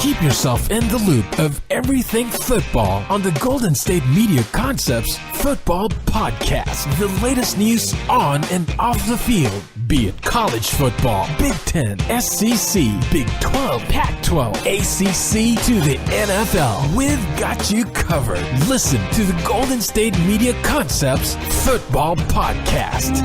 Keep yourself in the loop of everything football on the Golden State Media Concepts Football Podcast. The latest news on and off the field, be it college football, Big Ten, SEC, Big 12, Pac-12, ACC to the NFL. We've got you covered. Listen to the Golden State Media Concepts Football Podcast.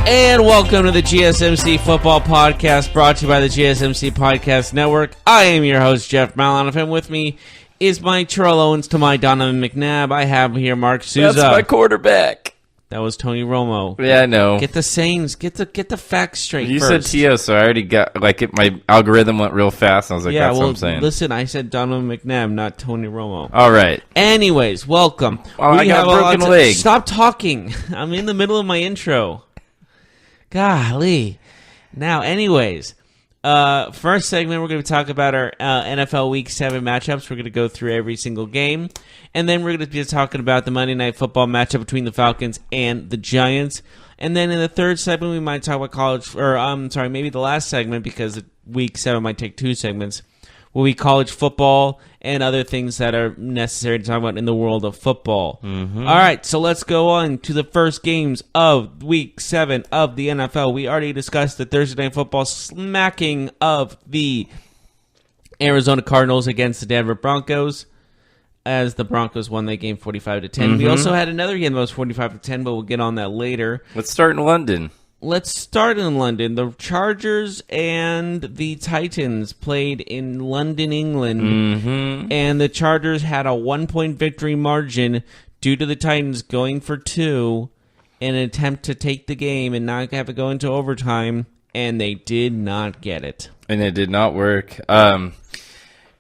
And welcome to the GSMC Football Podcast, brought to you by the GSMC Podcast Network. I am your host, Jeff Malanoff, and with me is my Terrell Owens to my Donovan McNabb. I have here Mark Souza. That's my quarterback. That was Tony Romo. Yeah, I know. Get the sayings, get the facts straight You first. said Tio, so I already got, my algorithm went real fast, and I was like, yeah, that's well, what I'm saying. Listen, I said Donovan McNabb, not Tony Romo. All right. Anyways, welcome. I got a broken leg. Stop talking. I'm in the middle of my intro. Golly. Now, anyways, first segment, we're going to talk about our NFL Week 7 matchups. We're going to go through every single game. And then we're going to be talking about the Monday Night Football matchup between the Falcons and the Giants. And then in the third segment, we might talk about maybe the last segment, because Week 7 might take two segments, will be college football and other things that are necessary to talk about in the world of football. Mm-hmm. All right, so let's go on to the first games of Week 7 of the NFL. We already discussed the Thursday Night Football smacking of the Arizona Cardinals against the Denver Broncos, as the Broncos won that game 45-10. Mm-hmm. We also had another game that was 45-10, but we'll get on that later. Let's start in London. Let's start in London. The Chargers and the Titans played in London, England, and the Chargers had a 1-point victory margin due to the Titans going for two in an attempt to take the game and not have it go into overtime, and they did not get it. And it did not work.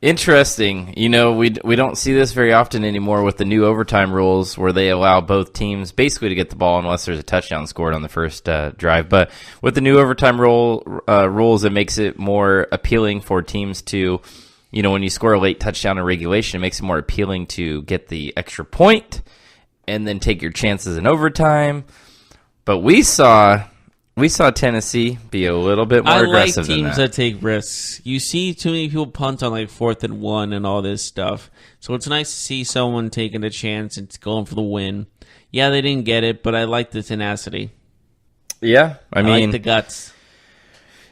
Interesting. You know, we don't see this very often anymore with the new overtime rules, where they allow both teams basically to get the ball unless there's a touchdown scored on the first drive. But with the new overtime rules, it makes it more appealing for teams to, you know, when you score a late touchdown in regulation, it makes it more appealing to get the extra point and then take your chances in overtime. But we saw Tennessee be a little bit more aggressive than that. I like teams that take risks. You see too many people punt on like 4th and 1 and all this stuff. So it's nice to see someone taking a chance and going for the win. Yeah, they didn't get it, but I like the tenacity. Yeah, I mean, like the guts.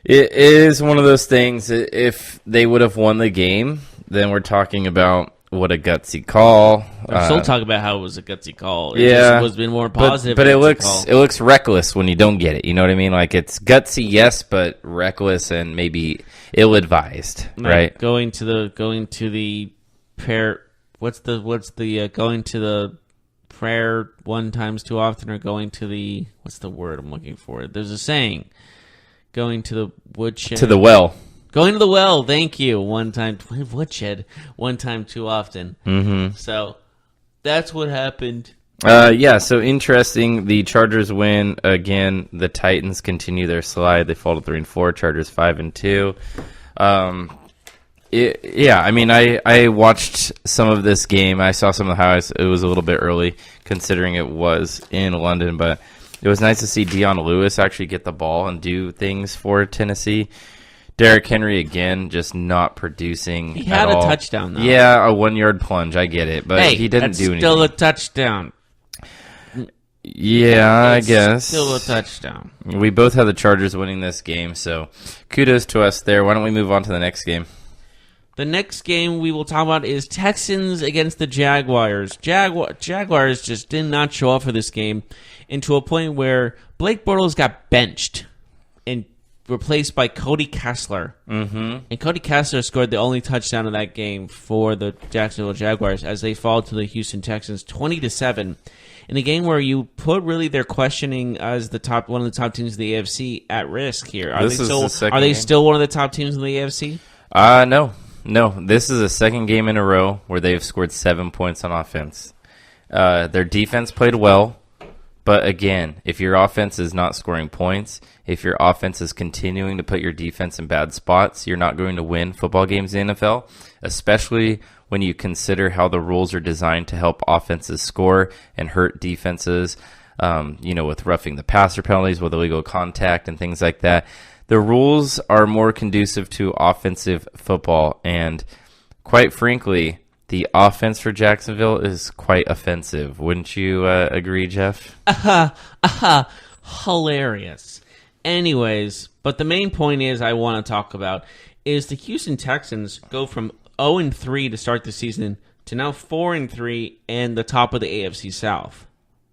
It is one of those things. If they would have won the game, then we're talking about what a gutsy call. I'm still talking about how it was a gutsy call. It just was been more positive. But it looks reckless when you don't get it. You know what I mean? Like, it's gutsy, yes, but reckless and maybe ill-advised, right? Going to the prayer. What's the going to the prayer one times too often, or going to the, what's the word I'm looking for? There's a saying. Going to the woodshed. To the well. Going to the well, thank you. Woodshed, one time too often. Mm-hmm. So that's what happened. So interesting. The Chargers win again. The Titans continue their slide. They fall to 3-4. Chargers 5-2. I mean, I watched some of this game. I saw some of the highlights. It was a little bit early considering it was in London, but it was nice to see Dion Lewis actually get the ball and do things for Tennessee. Derrick Henry, again, just not producing. He had a touchdown, though. Yeah, a 1-yard plunge. I get it, but he didn't do anything. Still a touchdown. Yeah, I guess. Still a touchdown. We both had the Chargers winning this game, so kudos to us there. Why don't we move on to the next game? The next game we will talk about is Texans against the Jaguars. Jaguars just did not show up for this game, and to a point where Blake Bortles got benched and replaced by Cody Kessler. Mm-hmm. And Cody Kessler scored the only touchdown of that game for the Jacksonville Jaguars as they fall to the Houston Texans 20-7. in a game where you put really their questioning as one of the top teams of the AFC at risk here. Are they still one of the top teams in the AFC? No. This is the second game in a row where they've scored 7 points on offense. Their defense played well, but again, if your offense is not scoring points, if your offense is continuing to put your defense in bad spots, you're not going to win football games in the NFL, especially when you consider how the rules are designed to help offenses score and hurt defenses, with roughing the passer penalties, with illegal contact and things like that. The rules are more conducive to offensive football, and quite frankly, the offense for Jacksonville is quite offensive. Wouldn't you agree, Jeff? Hilarious. Anyways, but the main point I want to talk about is the Houston Texans go from 0-3 to start the season to now 4-3 and the top of the AFC South.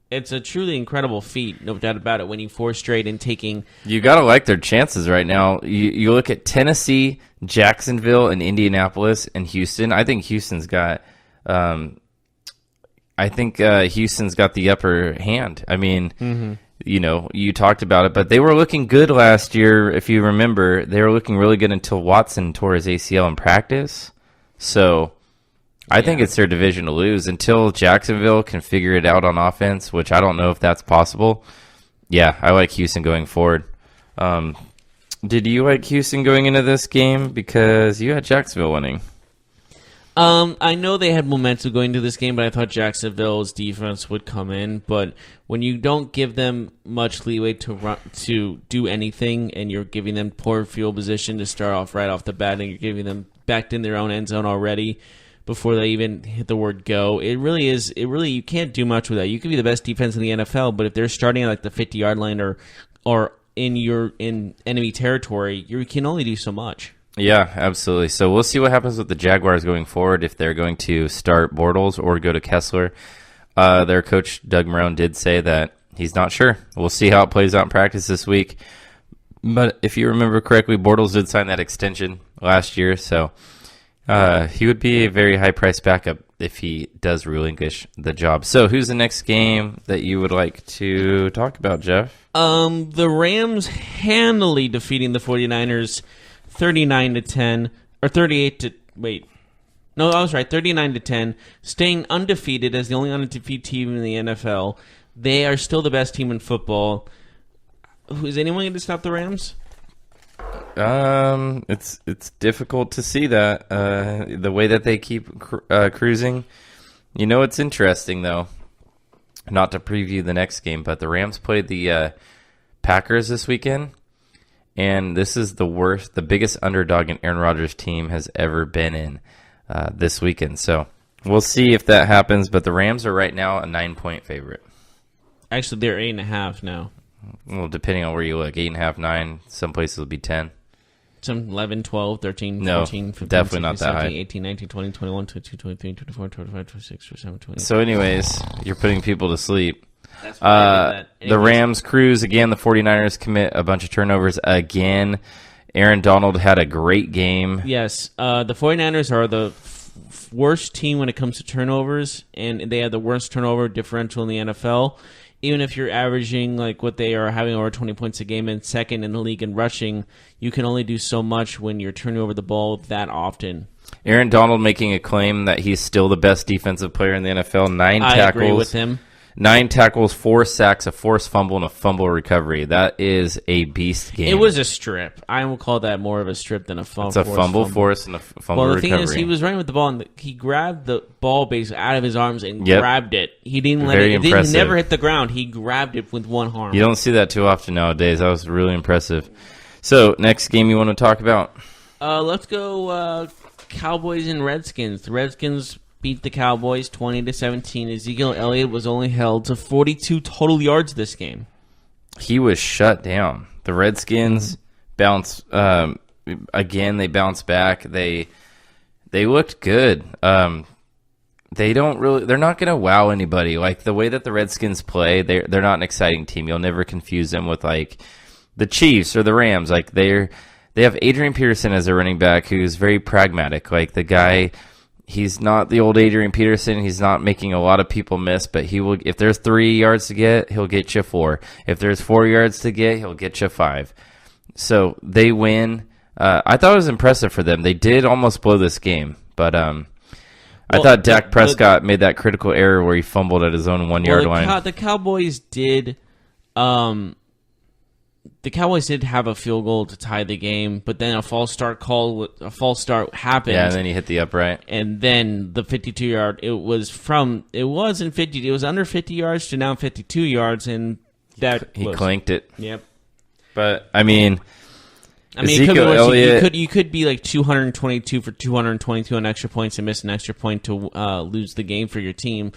It's a truly incredible feat, no doubt about it, winning 4 straight and taking... You got to like their chances right now. You look at Tennessee, Jacksonville, and Indianapolis, and Houston. I think Houston's got... Houston's got the upper hand. I mean, you talked about it, but they were looking good last year. If you remember, they were looking really good until Watson tore his ACL in practice. So I think it's their division to lose until Jacksonville can figure it out on offense, which I don't know if that's possible. Yeah, I like Houston going forward. Did you like Houston going into this game? Because you had Jacksonville winning. I know they had momentum going into this game, but I thought Jacksonville's defense would come in. But when you don't give them much leeway to do anything, and you're giving them poor field position to start off right off the bat, and you're giving them backed in their own end zone already before they even hit the word go, you can't do much with that. You could be the best defense in the NFL, but if they're starting at like the 50-yard line or in enemy territory, you can only do so much. Yeah, absolutely. So we'll see what happens with the Jaguars going forward, if they're going to start Bortles or go to Kessler. Their coach, Doug Marrone, did say that he's not sure. We'll see how it plays out in practice this week. But if you remember correctly, Bortles did sign that extension last year, so he would be a very high-priced backup if he does relinquish the job. So who's the next game that you would like to talk about, Jeff? The Rams handily defeating the 49ers 39-10, or 39-10, staying undefeated as the only undefeated team in the NFL. They are still the best team in football. Is anyone going to stop the Rams? It's difficult to see that the way that they keep cruising. It's interesting though. Not to preview the next game, but the Rams played the Packers this weekend. And this is the biggest underdog an Aaron Rodgers team has ever been in this weekend. So we'll see if that happens. But the Rams are right now a 9-point favorite. Actually, they're 8.5 now. Well, depending on where you look, 8.5, 9. Some places will be 10. Some 11, 12, 13, no, 14, 15, definitely 16, not that 17, high. 18, 19, 20, 21, 22, 23, 24, 25, 26, 27, 28. So anyways, you're putting people to sleep. That's why I did that. The Rams cruise again. The 49ers commit a bunch of turnovers again. Aaron Donald had a great game. Yes. The 49ers are the worst team when it comes to turnovers, and they have the worst turnover differential in the NFL. Even if you're averaging like what they are, having over 20 points a game and second in the league in rushing, you can only do so much when you're turning over the ball that often. Aaron Donald making a claim that he's still the best defensive player in the NFL. 9 tackles. I agree with him. 9 tackles, 4 sacks, a forced fumble, and a fumble recovery. That is a beast game. It was a strip. I will call that more of a strip than a fumble. It's a fumble force and a fumble recovery. Well, the thing is, he was running with the ball, and he grabbed the ball basically out of his arms and grabbed it. He didn't let it. It didn't never hit the ground. He grabbed it with one arm. You don't see that too often nowadays. That was really impressive. So, next game you want to talk about? Let's go Cowboys and Redskins. The Redskins beat the Cowboys 20-17. Ezekiel Elliott was only held to 42 total yards this game. He was shut down. The Redskins bounced again. They bounced back. They looked good. They're not going to wow anybody. Like the way that the Redskins play, they're not an exciting team. You'll never confuse them with like the Chiefs or the Rams. Like they have Adrian Peterson as a running back who's very pragmatic. Like the guy He's not the old Adrian Peterson. He's not making a lot of people miss, but he will. If there's 3 yards to get, he'll get you 4. If there's 4 yards to get, he'll get you 5. So they win. I thought it was impressive for them. They did almost blow this game, but I thought Dak Prescott made that critical error where he fumbled at his own 1 yard line. The Cowboys did. The Cowboys did have a field goal to tie the game, but then a false start happened. Yeah, and then he hit the upright. And then the 52-yard, it was under 50 yards to now 52 yards, and he clanked it. Yep. But I mean, it could be worse. You could be like 222 for 222 on extra points and miss an extra point to lose the game for your team.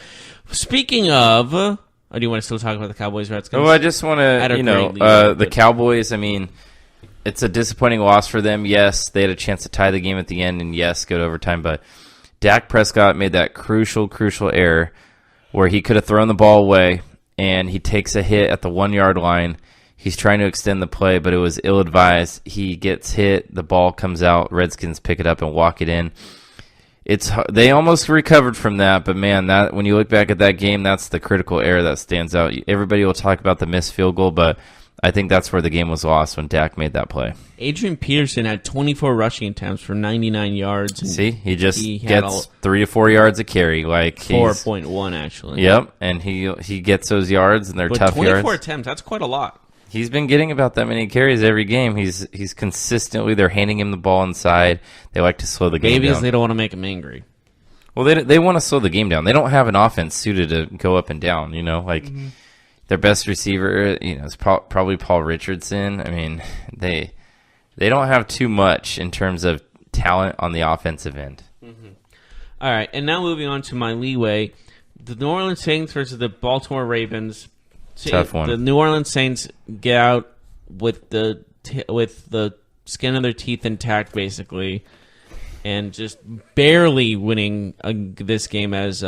Speaking of. Or do you want to still talk about the Cowboys Redskins? Oh, I just want to, the Cowboys, I mean, it's a disappointing loss for them. Yes, they had a chance to tie the game at the end, and yes, go to overtime. But Dak Prescott made that crucial error where he could have thrown the ball away, and he takes a hit at the 1 yard line. He's trying to extend the play, but it was ill-advised. He gets hit, the ball comes out, Redskins pick it up and walk it in. They almost recovered from that, but man, that when you look back at that game, that's the critical error that stands out. Everybody will talk about the missed field goal, but I think that's where the game was lost when Dak made that play. Adrian Peterson had 24 rushing attempts for 99 yards. And see, he gets 3 to 4 yards a carry, like 4.1 actually. Yep, and he gets those yards, and they're tough 24 yards. 24 attempts, that's quite a lot. He's been getting about that many carries every game. He's consistently, they're handing him the ball inside. They like to slow the game down. They don't want to make him angry. Well, they want to slow the game down. They don't have an offense suited to go up and down, Their best receiver, is probably Paul Richardson. I mean, they don't have too much in terms of talent on the offensive end. Mm-hmm. All right, and now moving on to my leeway. The New Orleans Saints versus the Baltimore Ravens. Tough one. The New Orleans Saints get out with the skin of their teeth intact, basically, and just barely winning this game as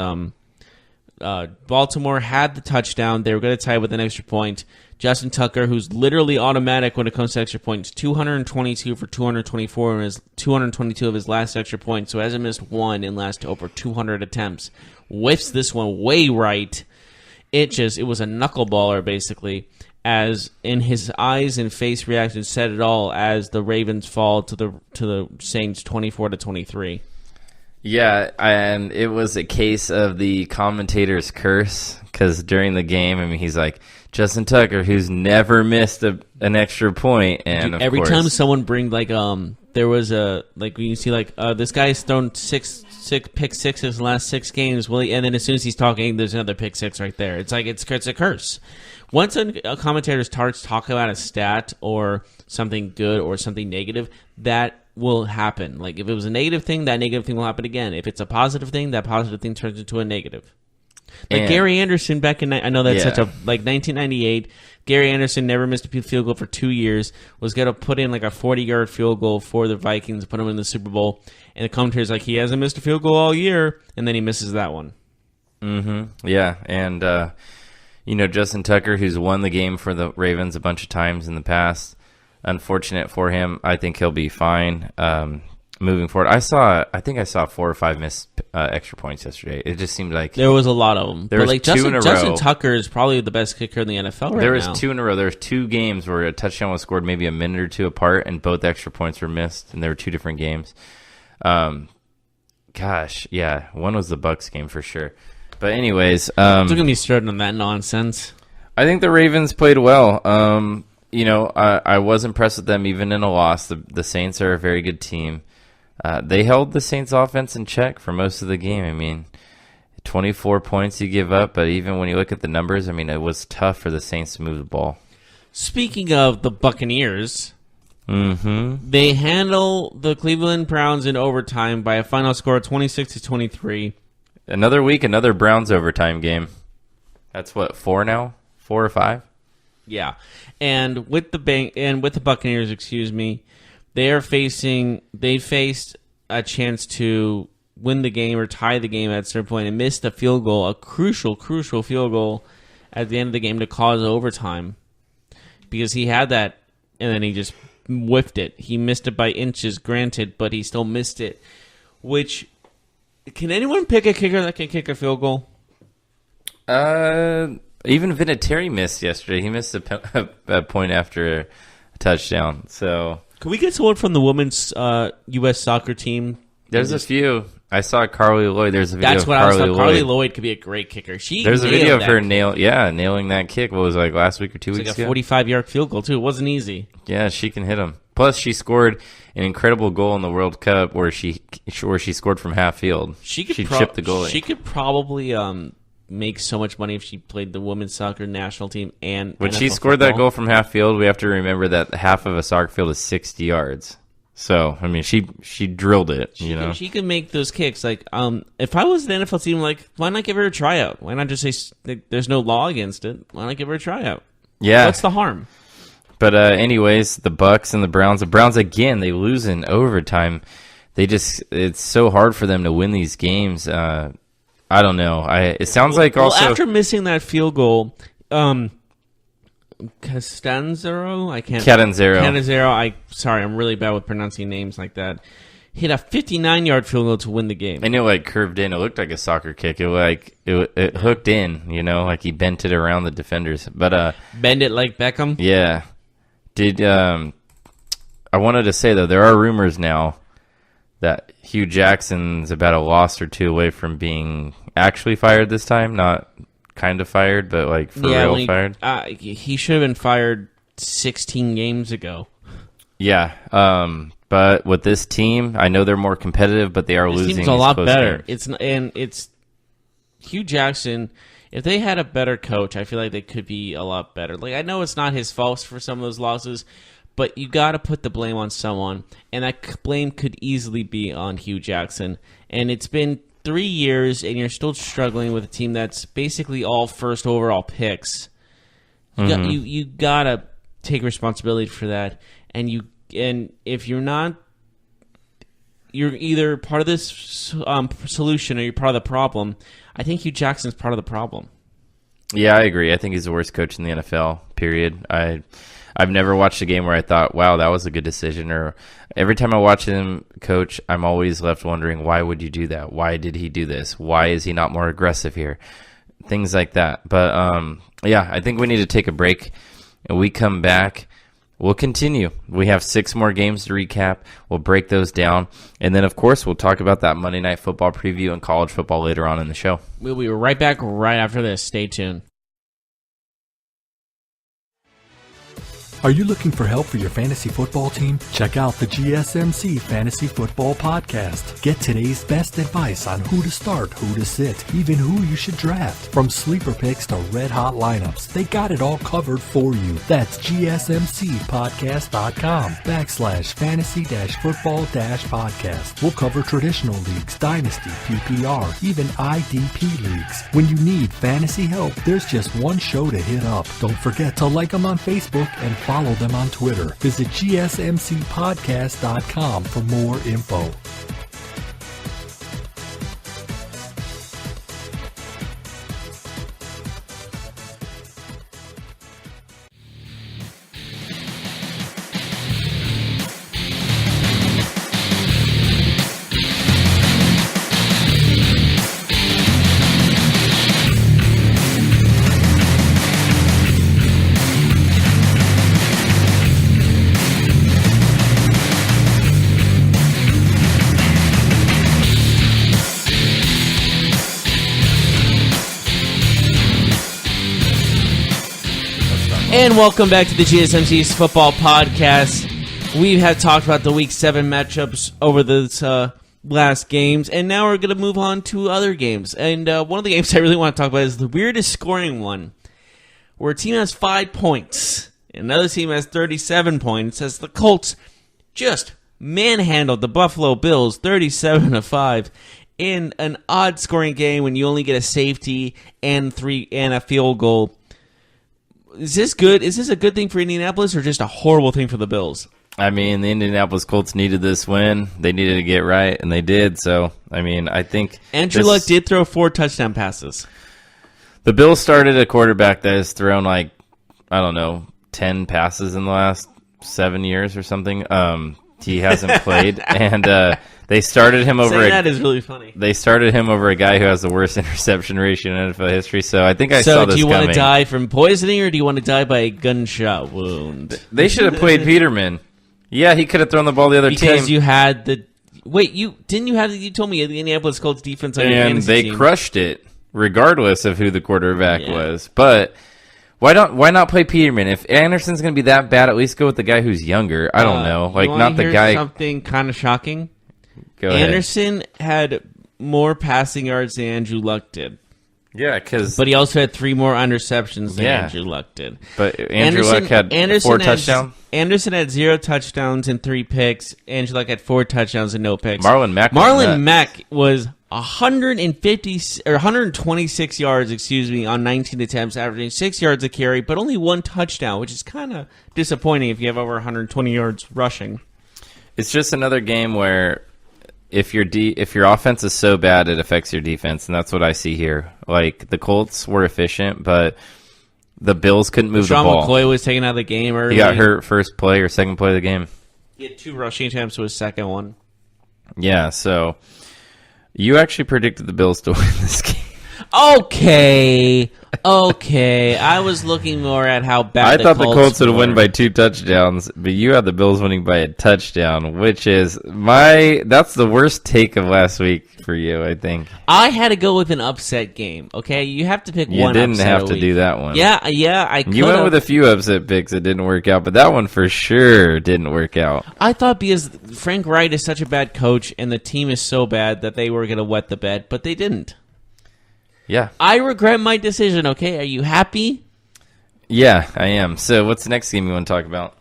Baltimore had the touchdown. They were going to tie with an extra point. Justin Tucker, who's literally automatic when it comes to extra points, 222 for 224 and his 222 of his last extra point, so hasn't missed one in last over 200 attempts. Whiffs this one way right. It was a knuckleballer, basically, as in his eyes and face reaction said it all as the Ravens fall to the Saints 24-23. Yeah, and it was a case of the commentator's curse, because during the game, I mean, he's like, Justin Tucker, who's never missed an extra point, and dude, every time someone bring there was when you see this guy's thrown six pick sixes in the last 6 games, and then as soon as he's talking, there's another pick six right there. It's like it's a curse. Once a commentator starts talking about a stat or something good or something negative, that will happen. Like if it was a negative thing, that negative thing will happen again. If it's a positive thing, that positive thing turns into a negative. Like Gary Anderson back in, I know that's such a, 1998, Gary Anderson never missed a field goal for 2 years, was going to put in a 40-yard field goal for the Vikings, put him in the Super Bowl, and the commentator's like, he hasn't missed a field goal all year, and then he misses that one. Mm-hmm. Yeah, and, Justin Tucker, who's won the game for the Ravens a bunch of times in the past, unfortunate for him. I think he'll be fine. Moving forward, I think I saw 4 or 5 missed extra points yesterday. It just seemed like there was a lot of them. There was 2 in a row. Justin Tucker is probably the best kicker in the NFL right now. There was 2 in a row. There was 2 games where a touchdown was scored maybe a minute or 2 apart, and both extra points were missed, and there were 2 different games. Gosh, yeah, one was the Bucs game for sure. But anyways, don't get me started on that nonsense. I think the Ravens played well. I was impressed with them even in a loss. The Saints are a very good team. They held the Saints offense in check for most of the game. I mean, 24 points you give up, but even when you look at the numbers, I mean, it was tough for the Saints to move the ball. Speaking of the Buccaneers, they handle the Cleveland Browns in overtime by a final score of 26-23. Another week, another Browns overtime game. That's what, 4 now? 4 or 5? Yeah. And with the Buccaneers, they faced a chance to win the game or tie the game at a certain point and missed a field goal, a crucial field goal at the end of the game to cause overtime, because he had that and then he just whiffed it. He missed it by inches, granted, but he still missed it, which Can anyone pick a kicker that can kick a field goal? Even Vinatieri missed yesterday. He missed a point after a touchdown. So Can we get someone from the women's U.S. soccer team? there's a few. I saw Carly Lloyd. There's a video That's of what I was Carly thought. Lloyd. Carly Lloyd could be a great kicker. There's a video of her nailed nailing that kick. What was it, like last week or 2 weeks like a ago? 45-yard field goal, too. It wasn't easy. Yeah, she can hit them. Plus, she scored an incredible goal in the World Cup where she scored from half field. She chipped the goalie. She could probably make so much money if she played the women's soccer national team and When NFL she scored that football. goal from half field, we have to remember that half of a soccer field is 60 yards. So, I mean, she drilled it, you know. She can make those kicks. Like, if I was an NFL team, like, why not give her a tryout? Why not just say there's no law against it? Why not give her a tryout? Yeah. What's the harm? But anyways, the Bucks and the Browns again, they lose in overtime. It's so hard for them to win these games. I don't know. It sounds like also after missing that field goal, Catanzaro, sorry, I'm really bad with pronouncing names like that. Hit a 59-yard field goal to win the game. I know, like curved in. It looked like a soccer kick. It hooked in. You know, like he bent it around the defenders. But Bend it like Beckham. yeah. I wanted to say though, there are rumors now that Hugh Jackson's about a loss or two away from being actually fired this time. Not kind of fired, but like for real fired. He should have been fired 16 games ago. Yeah. But with this team, I know they're more competitive, but they are This losing. team's a lot better. Games. It's Hugh Jackson. If they had a better coach, I feel like they could be a lot better. Like, I know it's not his fault for some of those losses, but you got to put the blame on someone, and that blame could easily be on Hugh Jackson. And it's been 3 years, and you're still struggling with a team that's basically all first overall picks. You gotta take responsibility for that, and if you're not, you're either part of this solution or you're part of the problem. I think Hugh Jackson's part of the problem. Yeah, I agree. I think he's the worst coach in the NFL, period. I've never watched a game where I thought, wow, that was a good decision. Or every time I watch him coach, I'm always left wondering, why would you do that? Why did he do this? Why is he not more aggressive here? Things like that. But, yeah, I think we need to take a break. And we come back. We'll continue. We have 6 more games to recap. We'll break those down. And then, of course, we'll talk about that Monday Night Football preview and college football later on in the show. We'll be right back right after this. Stay tuned. Are you looking for help for your fantasy football team? Check out the GSMC Fantasy Football Podcast. Get today's best advice on who to start, who to sit, even who you should draft. From sleeper picks to red hot lineups, they got it all covered for you. That's gsmcpodcast.com/fantasy-football-podcast. We'll cover traditional leagues, dynasty, PPR, even IDP leagues. When you need fantasy help, there's just one show to hit up. Don't forget to like them on Facebook and follow them on Twitter. Visit gsmcpodcast.com for more info. And welcome back to the GSMC's Football Podcast. We have talked about the Week 7 matchups over the last games, and now we're going to move on to other games. And one of the games I really want to talk about is the weirdest scoring one, where a team has 5 points, and another team has 37 points, as the Colts just manhandled the Buffalo Bills 37-5 in an odd scoring game when you only get a safety and a field goal. Is this good? Is this a good thing for Indianapolis or just a horrible thing for the Bills? I mean, the Indianapolis Colts needed this win. They needed to get right, and they did. So, I mean, I think Andrew Luck did throw 4 touchdown passes. The Bills started a quarterback that has thrown, like, I don't know, 10 passes in the last 7 years or something. He hasn't played, and they started him over. That is really funny. They started him over a guy who has the worst interception ratio in NFL history. So I think I saw this coming. So do you want to die from poisoning, or do you want to die by a gunshot wound? They should have played Peterman. Yeah, he could have thrown the ball the other team. Because you had the... Wait, you told me the Indianapolis Colts defense on your fantasy team. And they crushed it, regardless of who the quarterback was. But why not play Peterman? If Anderson's going to be that bad, at least go with the guy who's younger. I don't know. Like, not the guy... something kind of shocking? Go ahead. Anderson had more passing yards than Andrew Luck did. Yeah, but he also had 3 more interceptions than Andrew Luck did. But Andrew Luck had 4 touchdowns. Anderson had 0 touchdowns and 3 picks. Andrew Luck had 4 touchdowns and no picks. Marlon Mack was 126 yards, on 19 attempts, averaging 6 yards a carry, but only 1 touchdown, which is kind of disappointing if you have over 120 yards rushing. It's just another game where if your offense is so bad, it affects your defense, and that's what I see here. Like, the Colts were efficient, but the Bills couldn't move the ball. Sean McCoy was taken out of the game early. He got hurt first play or second play of the game. He had 2 rushing attempts to his second one. Yeah, so you actually predicted the Bills to win this game. Okay. I was looking more at how bad I thought the Colts would win by 2 touchdowns, but you had the Bills winning by a touchdown, which is that's the worst take of last week for you, I think. I had to go with an upset game, okay? You have to pick one upset. You didn't have to do that one. Yeah, I could. You went with a few upset picks that didn't work out, but that one for sure didn't work out. I thought because Frank Wright is such a bad coach and the team is so bad that they were going to wet the bed, but they didn't. Yeah. I regret my decision, okay? Are you happy? Yeah, I am. So what's the next game you want to talk about?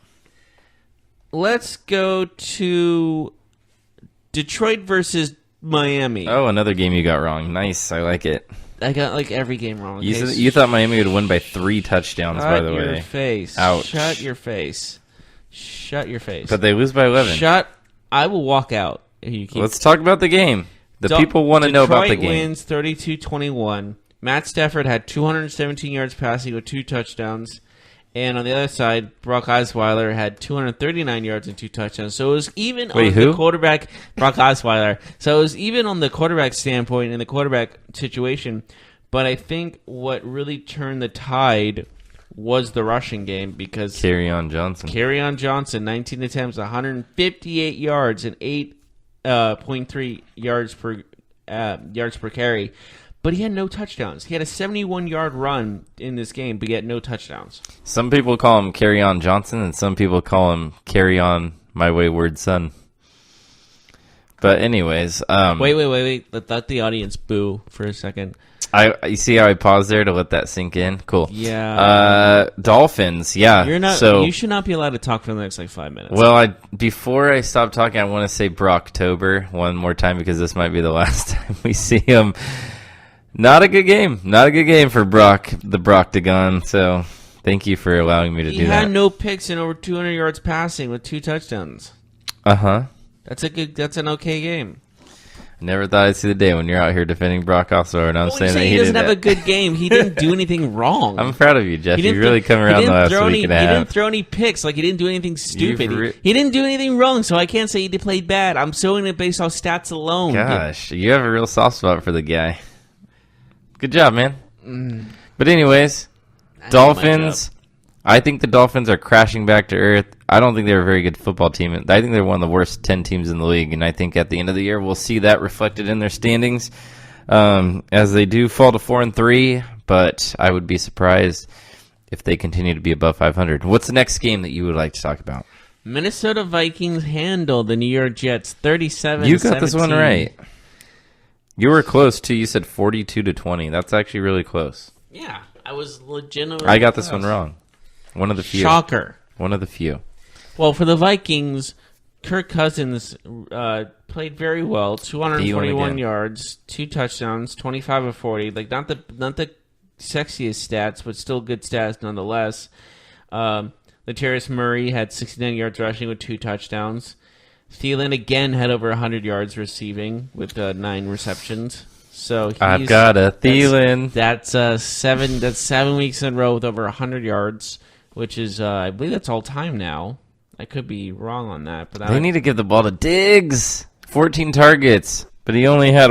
Let's go to Detroit versus Miami. Oh, another game you got wrong. Nice. I like it. I got like every game wrong. Okay? You thought Miami would win by 3 touchdowns, by the way. Shut your face. Ouch. Shut your face. Shut your face. But they lose by 11. I will walk out. Let's talk about the game. People want to know about the game. Detroit wins 32-21. Matt Stafford had 217 yards passing with 2 touchdowns. And on the other side, Brock Osweiler had 239 yards and 2 touchdowns. So it was even on the quarterback, Brock Osweiler. So it was even on the quarterback standpoint and the quarterback situation. But I think what really turned the tide was the rushing game because Kerryon Johnson, 19 attempts, 158 yards and 8.3 yards per carry. But he had no touchdowns. He had a 71-yard run in this game, but he had no touchdowns. Some people call him Kerryon Johnson, and some people call him Carry On, My Wayward Son. But anyways... Wait. Let the audience boo for a second. You see how I paused there to let that sink in? Cool. Yeah. Dolphins, yeah. You should not be allowed to talk for the next 5 minutes. Well, before I stop talking, I want to say Brocktober one more time because this might be the last time we see him. Not a good game. Not a good game for Brock, the Brocktagon. So thank you for allowing me to do that. He had no picks and over 200 yards passing with 2 touchdowns. Uh-huh. That's an okay game. I never thought I'd see the day when you're out here defending Brock Osweiler, and I'm saying that he doesn't have a good game. He didn't do anything wrong. I'm proud of you, Jeff. You really come around the last week and a half. He didn't throw any picks. Like, he didn't do anything stupid. He didn't do anything wrong, so I can't say he played bad. I'm showing it based off stats alone. Gosh, you have a real soft spot for the guy. Good job, man. But anyways, Dolphins. I think the Dolphins are crashing back to earth. I don't think they're a very good football team. I think they're one of the worst 10 teams in the league, and I think at the end of the year we'll see that reflected in their standings as they do fall to 4-3, but I would be surprised if they continue to be above 500. What's the next game that you would like to talk about? Minnesota Vikings handled the New York Jets 37-17. You got this one right. You were close, too. You said 42-20. That's actually really close. Yeah, I was legitimately I got this one wrong. One of the few. Shocker. One of the few. Well, for the Vikings, Kirk Cousins played very well. 241 yards, 2 touchdowns, 25 of 40. Like not the sexiest stats, but still good stats nonetheless. Latavius Murray had 69 yards rushing with 2 touchdowns. Thielen again had over 100 yards receiving with 9 receptions. So I've got a Thielen. That's 7 weeks in a row with over 100 yards, which is I believe that's all time now. I could be wrong on that, but They need to give the ball to Diggs. 14 targets, but he only had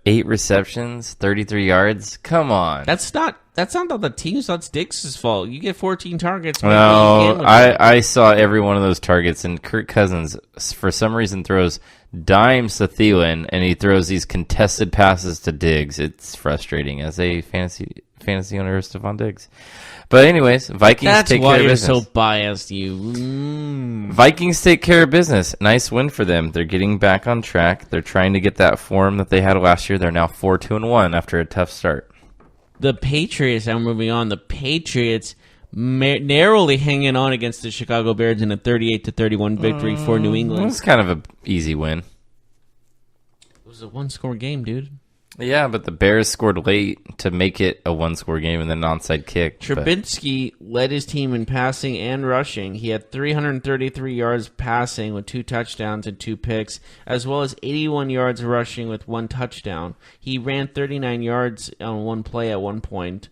8 receptions, 33 yards. Come on. That's not the team's. That's Diggs' fault. You get 14 targets. No, I saw every one of those targets, and Kirk Cousins, for some reason, throws dimes to Thielen, and he throws these contested passes to Diggs. It's frustrating as a fantasy owner of Stephon Diggs. But anyways, Vikings take care of business. That's why you're so biased, you. Vikings take care of business. Nice win for them. They're getting back on track. They're trying to get that form that they had last year. They're now 4-2-1 after a tough start. The Patriots, I'm moving on. The Patriots narrowly hanging on against the Chicago Bears in a 38-31 victory for New England. It was kind of an easy win. It was a one-score game, dude. Yeah, but the Bears scored late to make it a one-score game and then an onside kick. Trubinsky led his team in passing and rushing. He had 333 yards passing with 2 touchdowns and 2 picks, as well as 81 yards rushing with 1 touchdown. He ran 39 yards on one play at one point.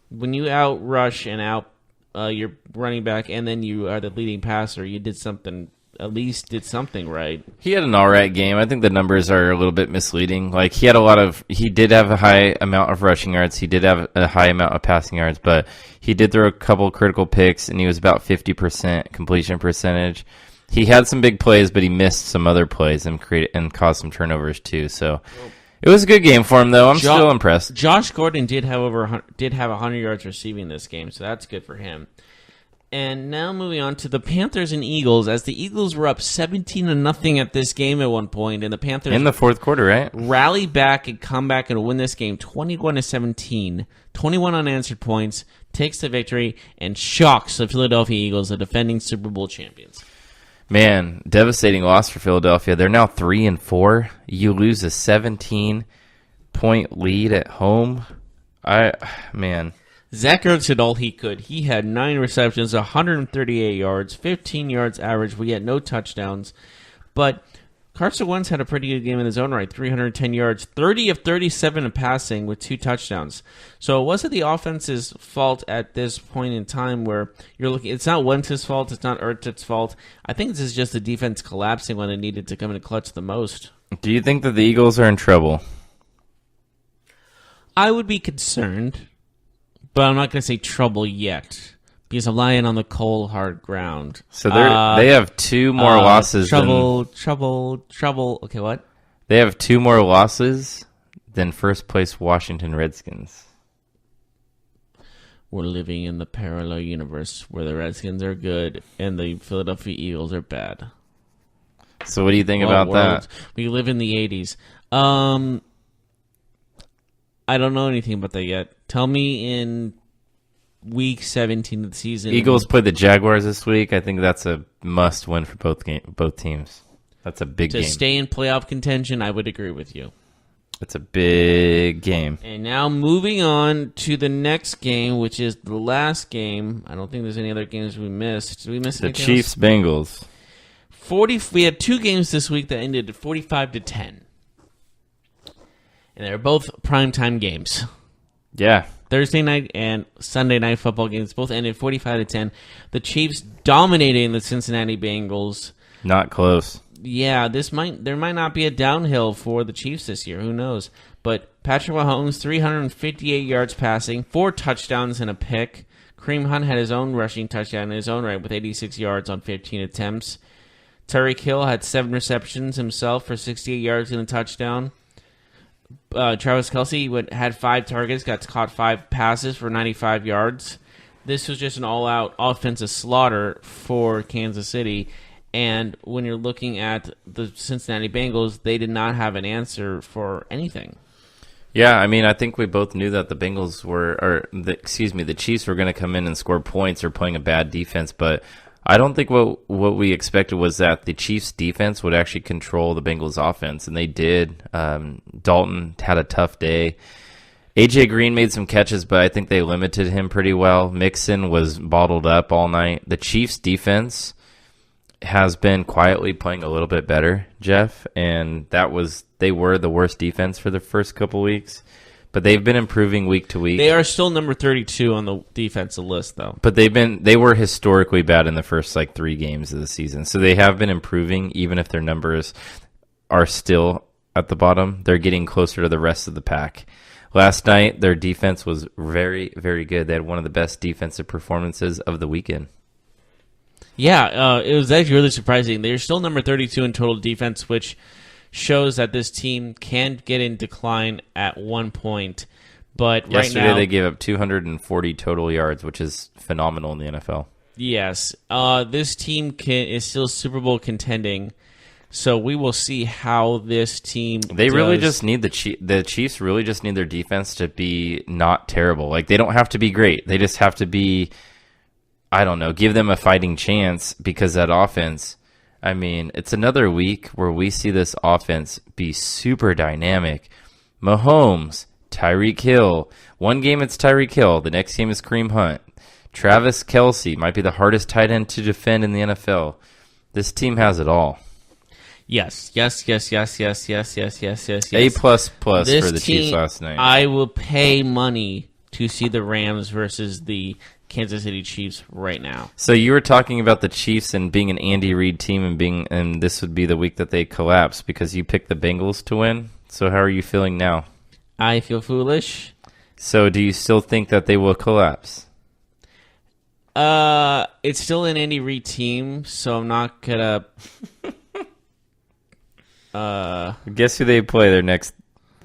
When you out-rush and out your running back and then you are the leading passer, you did something right. He had an all right game. I think the numbers are a little bit misleading. Like he did have a high amount of rushing yards. He did have a high amount of passing yards, but he did throw a couple critical picks, and he was about 50% completion percentage. He had some big plays, but he missed some other plays and caused some turnovers too. So it was a good game for him, though. I'm still impressed. Josh Gordon did have 100 yards receiving this game, so that's good for him. And now moving on to the Panthers and Eagles, as the Eagles were up 17-0 at this game at one point, and the Panthers in the fourth quarter, right? Rally back and come back and win this game 21-17, 21 unanswered points, takes the victory, and shocks the Philadelphia Eagles, the defending Super Bowl champions. Man, devastating loss for Philadelphia. They're now 3-4. You lose a 17-point lead at home. Zach Ertz did all he could. He had 9 receptions, 138 yards, 15 yards average. We had no touchdowns. But Carson Wentz had a pretty good game in his own right. 310 yards, 30 of 37 in passing with 2 touchdowns. So it wasn't the offense's fault at this point in time where you're looking. It's not Wentz's fault. It's not Ertz's fault. I think this is just the defense collapsing when it needed to come in and clutch the most. Do you think that the Eagles are in trouble? I would be concerned. But I'm not going to say trouble yet because I'm lying on the cold, hard ground. So they have 2 more losses. Trouble. Okay, what? They have 2 more losses than first place Washington Redskins. We're living in the parallel universe where the Redskins are good and the Philadelphia Eagles are bad. So what do you think about that? We live in the 80s. I don't know anything about that yet. Tell me in week 17 of the season. Eagles play the Jaguars this week. I think that's a must-win for both teams. That's a big game. To stay in playoff contention, I would agree with you. It's a big game. And now moving on to the next game, which is the last game. I don't think there's any other games we missed. Did we miss anything The Chiefs-Bengals. We had 2 games this week that ended 45-10. And they're both primetime games. Yeah. Thursday night and Sunday night football games both ended 45-10. The Chiefs dominating the Cincinnati Bengals. Not close. Yeah, there might not be a downhill for the Chiefs this year. Who knows? But Patrick Mahomes, 358 yards passing, 4 touchdowns and a pick. Kareem Hunt had his own rushing touchdown in his own right with 86 yards on 15 attempts. Tyreek Hill had 7 receptions himself for 68 yards and a touchdown. Travis Kelce had 5 targets, got caught 5 passes for 95 yards. This was just an all-out offensive slaughter for Kansas City. And when you're looking at the Cincinnati Bengals, they did not have an answer for anything. Yeah, I mean, I think we both knew that the Chiefs were going to come in and score points or playing a bad defense, but I don't think what we expected was that the Chiefs' defense would actually control the Bengals' offense, and they did. Dalton had a tough day. A.J. Green made some catches, but I think they limited him pretty well. Mixon was bottled up all night. The Chiefs' defense has been quietly playing a little bit better, Jeff, and they were the worst defense for the first couple weeks. But they've been improving week to week. They are still number 32 on the defensive list, though. But they were historically bad in the first 3 games of the season. So they have been improving, even if their numbers are still at the bottom. They're getting closer to the rest of the pack. Last night, their defense was very, very good. They had one of the best defensive performances of the weekend. Yeah, it was actually really surprising. They're still number 32 in total defense, which shows that this team can get in decline at one point. But yesterday right now, they gave up 240 total yards, which is phenomenal in the NFL. Yes, this team is still Super Bowl contending, so we will see how this team. They really just need the Chiefs really just need their defense to be not terrible. They don't have to be great. They just have to be, I don't know, give them a fighting chance, because that offense. I mean, it's another week where we see this offense be super dynamic. Mahomes, Tyreek Hill. One game it's Tyreek Hill. The next game is Kareem Hunt. Travis Kelce might be the hardest tight end to defend in the NFL. This team has it all. Yes. A++ for the Chiefs last night. I will pay money to see the Rams versus the Kansas City Chiefs right now. So you were talking about the Chiefs and being an Andy Reid team and this would be the week that they collapse because you picked the Bengals to win. So how are you feeling now? I feel foolish. So do you still think that they will collapse? It's still an Andy Reid team, so I'm not gonna. Guess who they play their next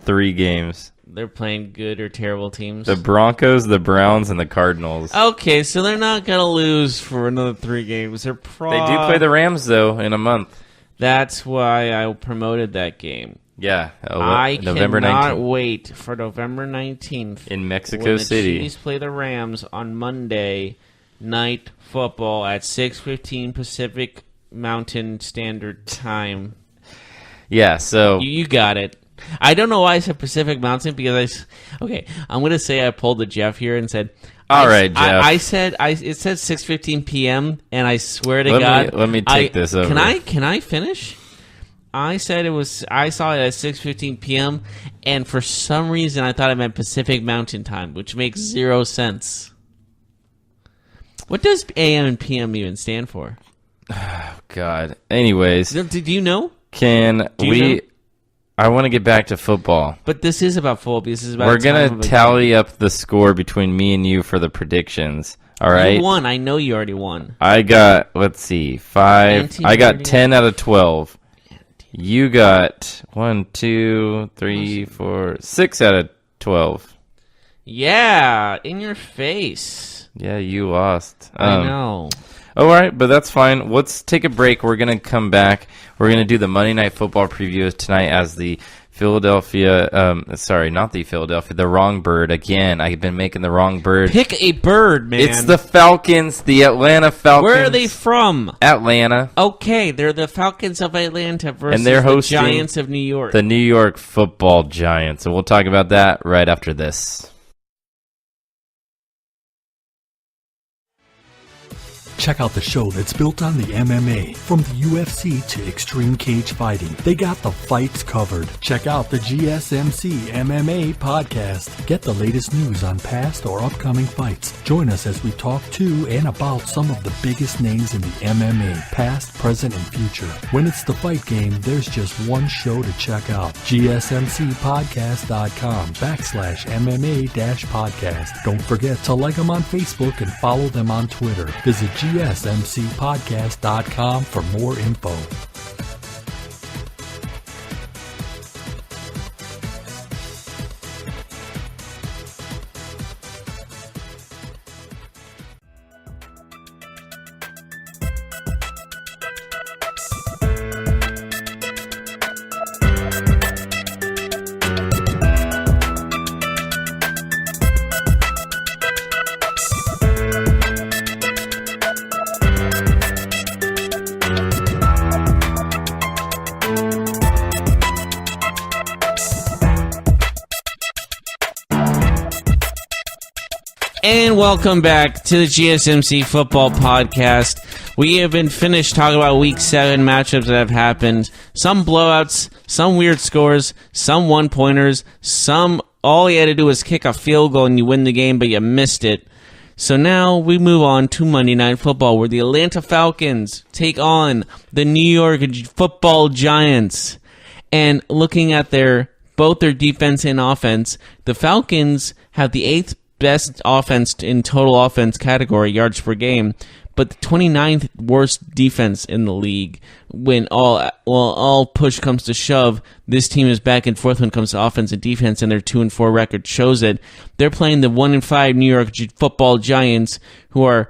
3 games? They're playing good or terrible teams. The Broncos, the Browns, and the Cardinals. Okay, so they're not going to lose for another 3 games. They do play the Rams, though, in a month. That's why I promoted that game. Yeah. I November cannot 19th. wait for November 19th. In Mexico when the City. Chiefs play the Rams on Monday Night Football at 6:15 Pacific Mountain Standard Time. Yeah, so... You got it. I don't know why I said Pacific Mountain because I'm going to say I pulled a Jeff here and said, all right, Jeff. it said 6:15 p.m. and I swear to God, let me take this over. Can I finish? I said I saw it at 6:15 p.m. and for some reason I thought it meant Pacific Mountain Time, which makes 0 sense. What does AM and PM even stand for? Oh, God. Anyways. Do you know? I want to get back to football. But this is about football. This is about. We're going to tally up the score between me and you for the predictions. All right? You won. I know you already won. I got, 5. I got 10 out of 12. You got 1, 2, 3, 4, 6 out of 12. Yeah, in your face. Yeah, you lost. I know. All right, but that's fine. Let's take a break. We're going to come back. We're going to do the Monday Night Football preview tonight as the the wrong bird. Again, I've been making the wrong bird. Pick a bird, man. It's the Falcons, the Atlanta Falcons. Where are they from? Atlanta. Okay, they're the Falcons of Atlanta versus and they're hosting the Giants of New York. The New York Football Giants. And we'll talk about that right after this. Check out the show that's built on the MMA. From the UFC to extreme cage fighting, they got the fights covered. Check out the GSMC MMA podcast. Get the latest news on past or upcoming fights. Join us as we talk to and about some of the biggest names in the MMA, past, present, and future. When it's the fight game, there's just one show to check out. GSMCpodcast.com/MMA-podcast. Don't forget to like them on Facebook and follow them on Twitter. Visit GSMCpodcast.com for more info. And welcome back to the GSMC Football Podcast. We have been finished talking about Week 7 matchups that have happened. Some blowouts, some weird scores, some one-pointers, some all you had to do was kick a field goal and you win the game, but you missed it. So now we move on to Monday Night Football, where the Atlanta Falcons take on the New York Football Giants. And looking at both their defense and offense, the Falcons have the 8th best offense in total offense category, yards per game, but the 29th worst defense in the league. When all push comes to shove, this team is back and forth when it comes to offense and defense, and their 2-4 record shows it. They're playing the 1-5 New York Football Giants, who are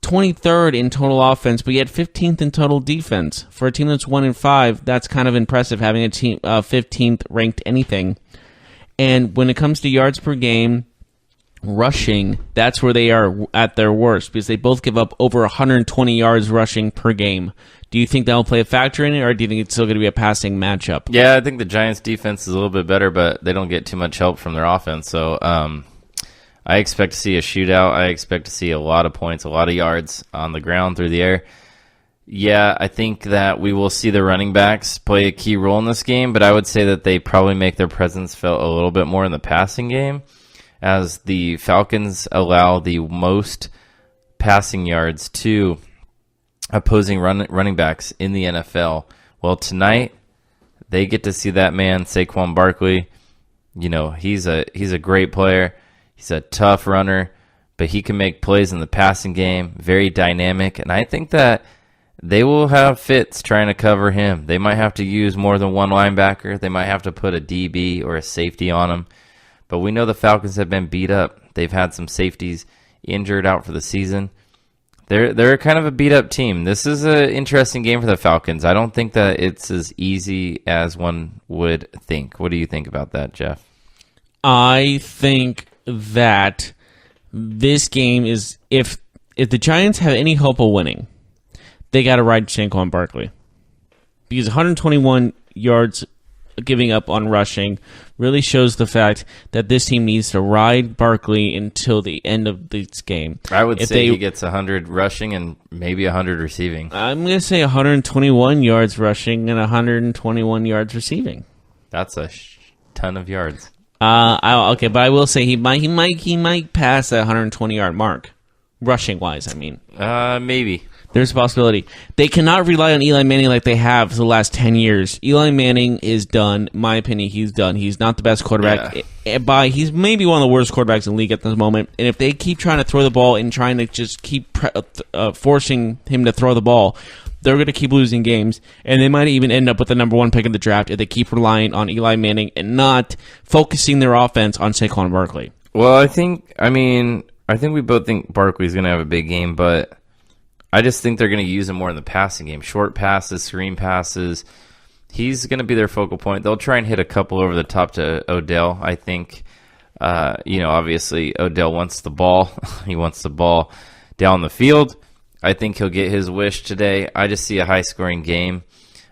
23rd in total offense, but yet 15th in total defense. For a team that's 1-5, that's kind of impressive, having a team 15th ranked anything. And when it comes to yards per game, rushing, that's where they are at their worst, because they both give up over 120 yards rushing per game. Do you think that will play a factor in it, or do you think it's still going to be a passing matchup? Yeah, I think the Giants' defense is a little bit better, but they don't get too much help from their offense. So I expect to see a shootout. I expect to see a lot of points, a lot of yards on the ground, through the air. Yeah, I think that we will see the running backs play a key role in this game, but I would say that they probably make their presence felt a little bit more in the passing game, as the Falcons allow the most passing yards to opposing running backs in the NFL. Well, tonight they get to see that man, Saquon Barkley. You know, he's a great player. He's a tough runner, but he can make plays in the passing game, very dynamic, and I think that they will have fits trying to cover him. They might have to use more than one linebacker. They might have to put a DB or a safety on him. But we know the Falcons have been beat up. They've had some safeties injured out for the season. They're kind of a beat-up team. This is an interesting game for the Falcons. I don't think that it's as easy as one would think. What do you think about that, Jeff? I think that this game is, if the Giants have any hope of winning, they got to ride Saquon Barkley. Because 121 yards giving up on rushing really shows the fact that this team needs to ride Barkley until the end of this game. I would say he gets 100 rushing and maybe 100 receiving. I'm going to say 121 yards rushing and 121 yards receiving. That's a ton of yards. Okay, but I will say he might pass that 120-yard mark, rushing wise. I mean, maybe. There's a possibility. They cannot rely on Eli Manning like they have for the last 10 years. Eli Manning is done. In my opinion, he's done. He's not the best quarterback. Yeah. He's maybe one of the worst quarterbacks in the league at the moment. And if they keep trying to throw the ball and trying to just keep forcing him to throw the ball, they're going to keep losing games. And they might even end up with the number 1 pick in the draft if they keep relying on Eli Manning and not focusing their offense on Saquon Barkley. Well, I think we both think Barkley's going to have a big game, but I just think they're going to use him more in the passing game. Short passes, screen passes. He's going to be their focal point. They'll try and hit a couple over the top to Odell. I think, obviously Odell wants the ball. He wants the ball down the field. I think he'll get his wish today. I just see a high-scoring game.